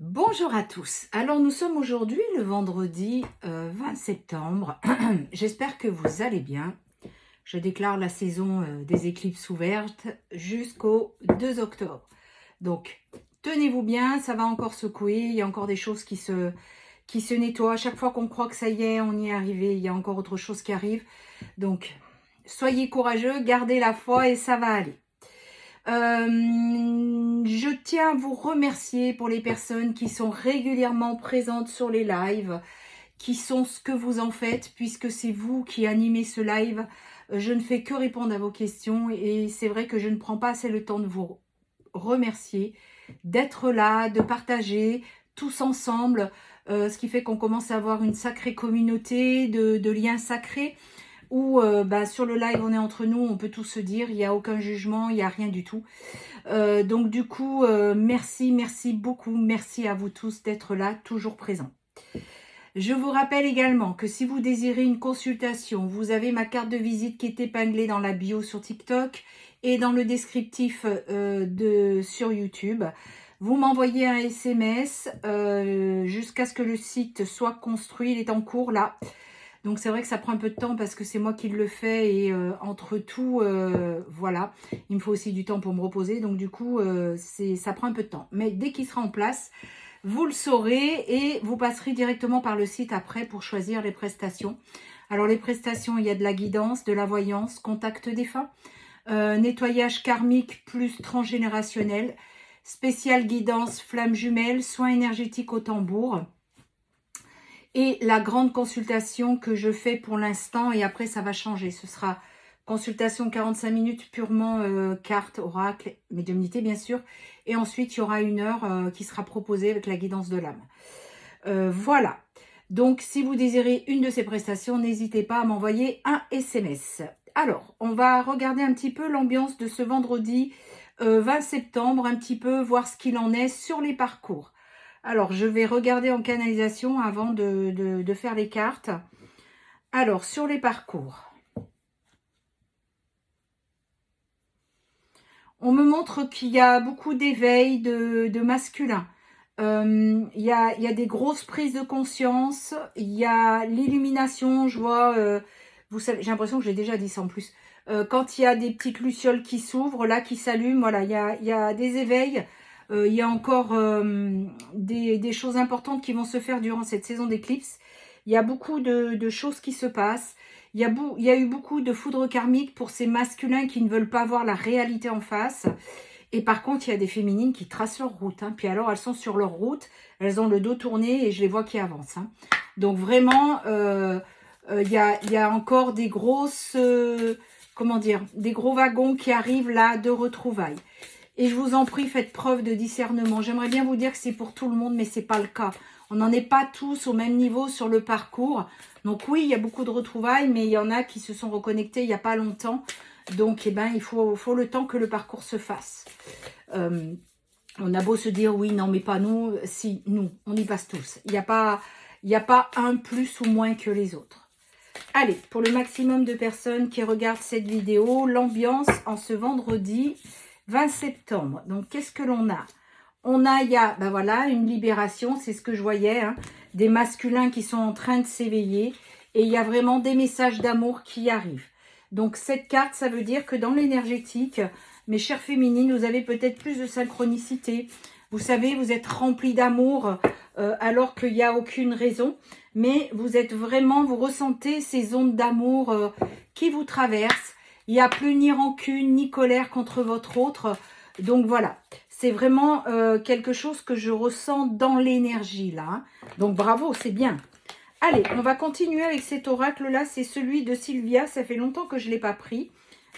Bonjour à tous. Alors nous sommes aujourd'hui le vendredi 20 septembre. J'espère que vous allez bien. Je déclare la saison des éclipses ouverte jusqu'au 2 octobre. Donc tenez-vous bien, ça va encore secouer. Il y a encore des choses qui se nettoient. À chaque fois qu'on croit que ça y est, on y est arrivé, il y a encore autre chose qui arrive. Donc soyez courageux, gardez la foi et ça va aller. Je tiens à vous remercier pour les personnes qui sont régulièrement présentes sur les lives, qui sont ce que vous en faites, puisque c'est vous qui animez ce live. Je ne fais que répondre à vos questions et c'est vrai que je ne prends pas assez le temps de vous remercier, d'être là, de partager tous ensemble, ce qui fait qu'on commence à avoir une sacrée communauté de liens sacrés. Où sur le live, on est entre nous, on peut tout se dire, il n'y a aucun jugement, il n'y a rien du tout. Donc du coup, merci beaucoup, merci à vous tous d'être là, toujours présents. Je vous rappelle également que si vous désirez une consultation, vous avez ma carte de visite qui est épinglée dans la bio sur TikTok et dans le descriptif sur YouTube. Vous m'envoyez un SMS jusqu'à ce que le site soit construit, il est en cours là. Donc c'est vrai que ça prend un peu de temps parce que c'est moi qui le fais et entre tout, voilà, il me faut aussi du temps pour me reposer. Donc du coup, ça prend un peu de temps. Mais dès qu'il sera en place, vous le saurez et vous passerez directement par le site après pour choisir les prestations. Alors les prestations, il y a de la guidance, de la voyance, contact défunt, nettoyage karmique plus transgénérationnel, spécial guidance flamme jumelle, soins énergétiques au tambour. Et la grande consultation que je fais pour l'instant, et après ça va changer, ce sera consultation 45 minutes purement carte, oracle, médiumnité bien sûr. Et ensuite il y aura 1 heure qui sera proposée avec la guidance de l'âme. Voilà, donc si vous désirez une de ces prestations, n'hésitez pas à m'envoyer un SMS. Alors, on va regarder un petit peu l'ambiance de ce vendredi 20 septembre, un petit peu voir ce qu'il en est sur les parcours. Alors, je vais regarder en canalisation avant de faire les cartes. Alors, sur les parcours. On me montre qu'il y a beaucoup d'éveil de masculin. Il y a des grosses prises de conscience. Il y a l'illumination. Je vois, vous savez, j'ai l'impression que j'ai déjà dit ça en plus. Quand il y a des petites lucioles qui s'ouvrent, là, qui s'allument, voilà, il y a des éveils. Il y a encore des choses importantes qui vont se faire durant cette saison d'éclipse. Il y a beaucoup de choses qui se passent. Il y a eu beaucoup de foudre karmique pour ces masculins qui ne veulent pas voir la réalité en face. Et par contre, il y a des féminines qui tracent leur route. Puis alors, elles sont sur leur route. Elles ont le dos tourné et je les vois qui avancent. Donc vraiment, il y a encore des grosses... comment dire, des gros wagons qui arrivent là de retrouvailles. Et je vous en prie, faites preuve de discernement. J'aimerais bien vous dire que c'est pour tout le monde, mais ce n'est pas le cas. On n'en est pas tous au même niveau sur le parcours. Donc oui, il y a beaucoup de retrouvailles, mais il y en a qui se sont reconnectés il n'y a pas longtemps. Donc, eh ben, il faut le temps que le parcours se fasse. On a beau se dire, oui, non, mais pas nous. Si, nous, on y passe tous. Il n'y a pas un plus ou moins que les autres. Allez, pour le maximum de personnes qui regardent cette vidéo, l'ambiance en ce vendredi 20 septembre. Donc, qu'est-ce que l'on a? Il y a, ben voilà, une libération, c'est ce que je voyais, hein, des masculins qui sont en train de s'éveiller. Et il y a vraiment des messages d'amour qui arrivent. Donc, cette carte, ça veut dire que dans l'énergétique, mes chères féminines, vous avez peut-être plus de synchronicité. Vous savez, vous êtes remplis d'amour alors qu'il n'y a aucune raison. Mais vous êtes vraiment, vous ressentez ces ondes d'amour qui vous traversent. Il n'y a plus ni rancune, ni colère contre votre autre. Donc voilà, c'est vraiment quelque chose que je ressens dans l'énergie là. Hein. Donc bravo, c'est bien. Allez, on va continuer avec cet oracle-là. C'est celui de Sylvia. Ça fait longtemps que je ne l'ai pas pris.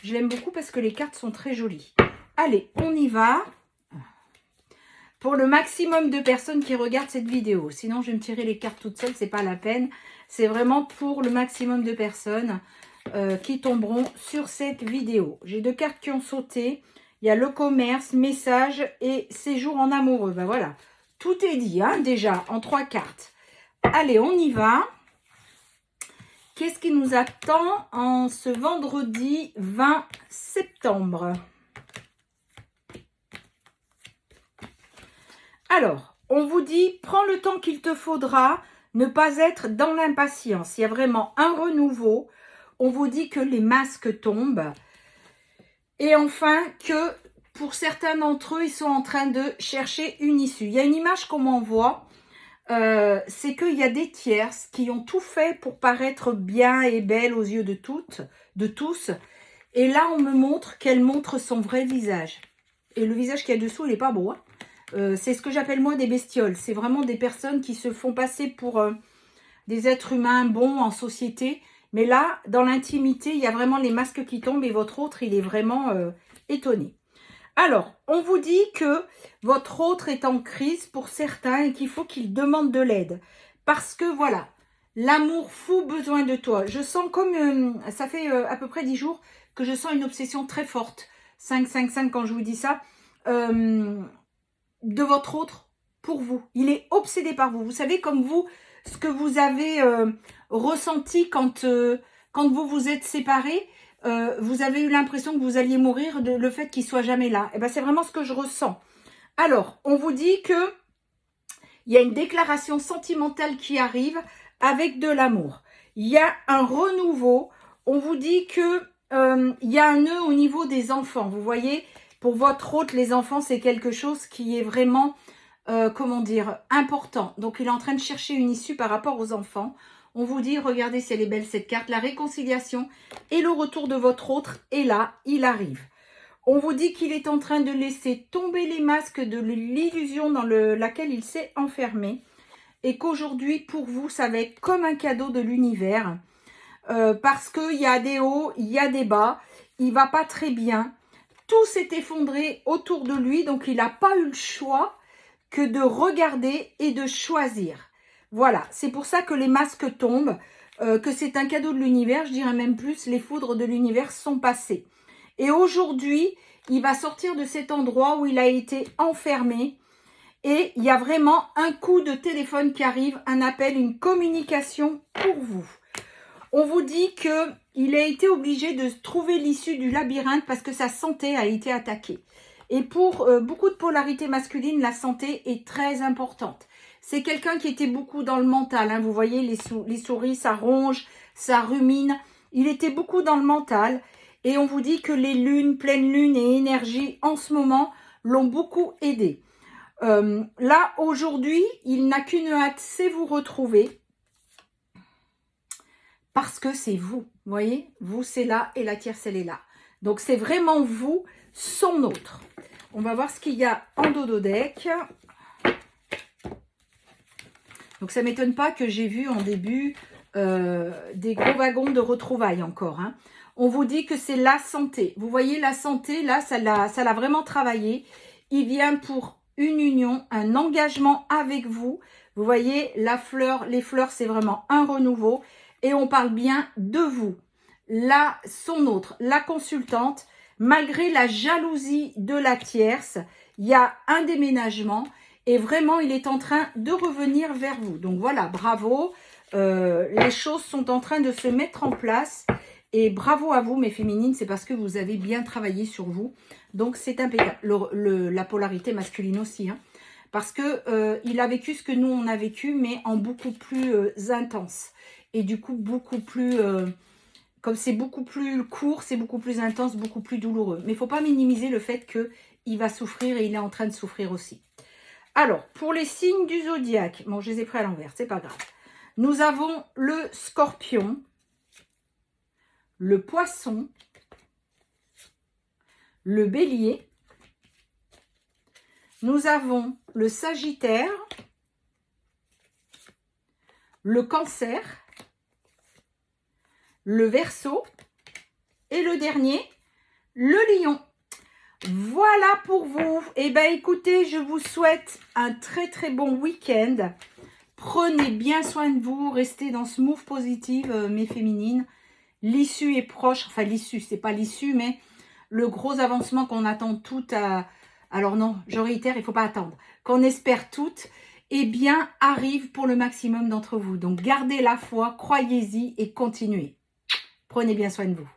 Je l'aime beaucoup parce que les cartes sont très jolies. Allez, on y va. Pour le maximum de personnes qui regardent cette vidéo. Sinon, je vais me tirer les cartes toute seule. C'est pas la peine. C'est vraiment pour le maximum de personnes qui tomberont sur cette vidéo. J'ai 2 cartes qui ont sauté. Il y a le commerce, message et séjour en amoureux. Ben voilà. Tout est dit, hein, déjà, en 3 cartes. Allez, on y va. Qu'est-ce qui nous attend en ce vendredi 20 septembre? Alors, On vous dit, prends le temps qu'il te faudra, ne pas être dans l'impatience. Il y a vraiment un renouveau. On vous dit que les masques tombent. Et enfin, que pour certains d'entre eux, ils sont en train de chercher une issue. Il y a une image qu'on m'envoie. C'est qu'il y a des tierces qui ont tout fait pour paraître bien et belle aux yeux de tous. Et là, on me montre qu'elle montre son vrai visage. Et le visage qu'il y a dessous, il n'est pas beau. Hein. C'est ce que j'appelle moi des bestioles. C'est vraiment des personnes qui se font passer pour des êtres humains bons en société. Mais là, dans l'intimité, il y a vraiment les masques qui tombent et votre autre, il est vraiment étonné. Alors, on vous dit que votre autre est en crise pour certains et qu'il faut qu'il demande de l'aide. Parce que voilà, l'amour fou besoin de toi. Je sens comme, ça fait à peu près 10 jours que je sens une obsession très forte. 5, 5, 5 quand je vous dis ça. De votre autre pour vous. Il est obsédé par vous. Vous savez comme vous, ce que vous avez ressenti quand vous vous êtes séparés. Vous avez eu l'impression que vous alliez mourir, le fait qu'il soit jamais là. Et ben c'est vraiment ce que je ressens. Alors, on vous dit que il y a une déclaration sentimentale qui arrive avec de l'amour. Il y a un renouveau. On vous dit que il y a un nœud au niveau des enfants. Vous voyez, pour votre hôte, les enfants, c'est quelque chose qui est vraiment, comment dire, important. Donc, il est en train de chercher une issue par rapport aux enfants. On vous dit, regardez si elle est belle cette carte, la réconciliation et le retour de votre autre. Et là, il arrive. On vous dit qu'il est en train de laisser tomber les masques de l'illusion dans laquelle il s'est enfermé. Et qu'aujourd'hui, pour vous, ça va être comme un cadeau de l'univers. Parce qu'il y a des hauts, il y a des bas. Il va pas très bien. Tout s'est effondré autour de lui. Donc, il n'a pas eu le choix que de regarder et de choisir. Voilà, c'est pour ça que les masques tombent, que c'est un cadeau de l'univers, je dirais même plus, les foudres de l'univers sont passées. Et aujourd'hui, il va sortir de cet endroit où il a été enfermé et il y a vraiment un coup de téléphone qui arrive, un appel, une communication pour vous. On vous dit qu'il a été obligé de trouver l'issue du labyrinthe parce que sa santé a été attaquée. Et pour beaucoup de polarité masculine, la santé est très importante. C'est quelqu'un qui était beaucoup dans le mental. Hein. Vous voyez, les souris, ça ronge, ça rumine. Il était beaucoup dans le mental. Et on vous dit que les lunes, pleine lune et énergie, en ce moment, l'ont beaucoup aidé. Là, aujourd'hui, il n'a qu'une hâte, c'est vous retrouver. Parce que c'est vous. Vous voyez, vous, c'est là et la tierce, elle est là. Donc, c'est vraiment vous, son autre. On va voir ce qu'il y a en dodo deck. Donc, ça ne m'étonne pas que j'ai vu en début des gros wagons de retrouvailles encore. Hein. On vous dit que c'est la santé. Vous voyez, la santé, là, ça l'a vraiment travaillé. Il vient pour une union, un engagement avec vous. Vous voyez, la fleur, les fleurs, c'est vraiment un renouveau. Et on parle bien de vous. Là, son autre, la consultante, malgré la jalousie de la tierce, il y a un déménagement. Et vraiment, il est en train de revenir vers vous. Donc voilà, bravo. Les choses sont en train de se mettre en place. Et bravo à vous, mes féminines, c'est parce que vous avez bien travaillé sur vous. Donc c'est impeccable. La polarité masculine aussi. Hein, parce que il a vécu ce que nous, on a vécu, mais en beaucoup plus intense. Et du coup, beaucoup plus... comme c'est beaucoup plus court, c'est beaucoup plus intense, beaucoup plus douloureux. Mais il ne faut pas minimiser le fait qu'il va souffrir et il est en train de souffrir aussi. Alors, pour les signes du zodiaque, bon, je les ai pris à l'envers, c'est pas grave. Nous avons le scorpion, le poisson, le bélier. Nous avons le sagittaire, le cancer, le verseau et le dernier, le lion. Voilà pour vous. Eh bien, écoutez, je vous souhaite un très très bon week-end. Prenez bien soin de vous. Restez dans ce move positive, mes féminines. L'issue est proche. Enfin, l'issue, c'est pas l'issue, mais le gros avancement qu'on attend toutes à... Alors non, je réitère, il ne faut pas attendre. Qu'on espère toutes, eh bien, arrive pour le maximum d'entre vous. Donc, gardez la foi, croyez-y et continuez. Prenez bien soin de vous.